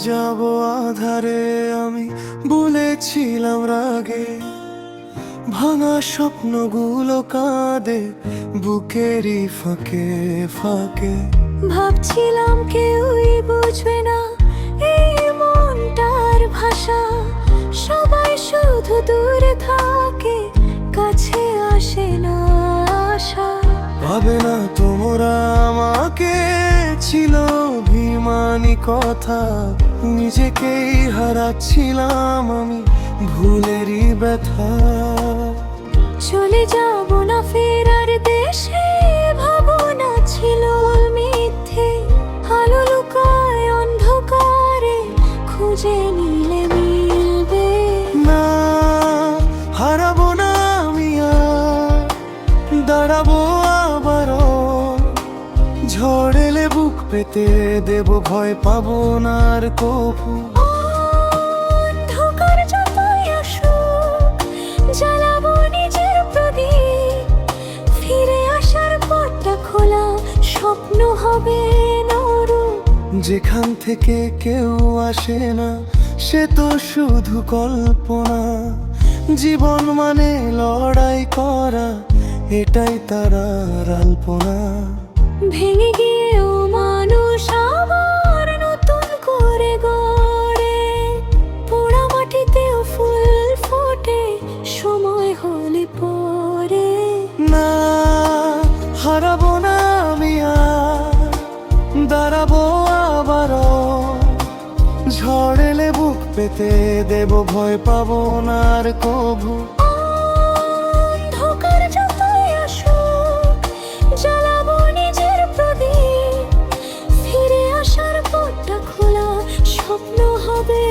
যাব আধারে আমি বলেছিলাম রাগে, ভাঙা স্বপ্নগুলো কাঁদে বুকেরই ফাঁকে ফাঁকে। ভাবছিলাম কেউই বুঝবে না এই মনটার ভাষা, সবাই শুধু দূরে থাকে, কাছে আসে না আশা। ভাবে না তোমরা আমাকে, ছিল অভিমানী কথা, নিজেকেই হারাচ্ছিলাম আমি ভুলেরই ব্যথা। চলে যাব না ফেরার দেশে, ভাবনা ছিল মিথ্যে, আলো লুকায় অন্ধকারে, খুঁজে নিলে মিলবে না, হারাবো না আমি আর, দাঁড়াবো আবারও। ঝড় এলে বুক পেতে দেব, ভয় পাবো না আর কভু। অন্ধকার যতই আসুক, জ্বালাবো নিজের প্রদীপ, ফিরে আসার পথটা খোলা, স্বপ্ন হবে নরম। যেখান থেকে কেউ আসে না সে তো শুধু কল্পনা, জীবন মানে লড়াই করা, এটাই তারা আলপনা। ভেঙে গিয়েও মানুষ আবার নতুন করে গড়ে, পোড়া মাটিতেও ফুল ফোটে, সময় হলে পরে। না, হারাবো না আমি আর, দাঁড়াবো আবারও। ঝড় এলে বুক পেতে দেব, ভয় পাবো না আর কভু। অন্ধকার যতই আসুক, জ্বালাবো নিজের প্রদীপ, ফিরে আসার পথটা খোলা, স্বপ্ন হবে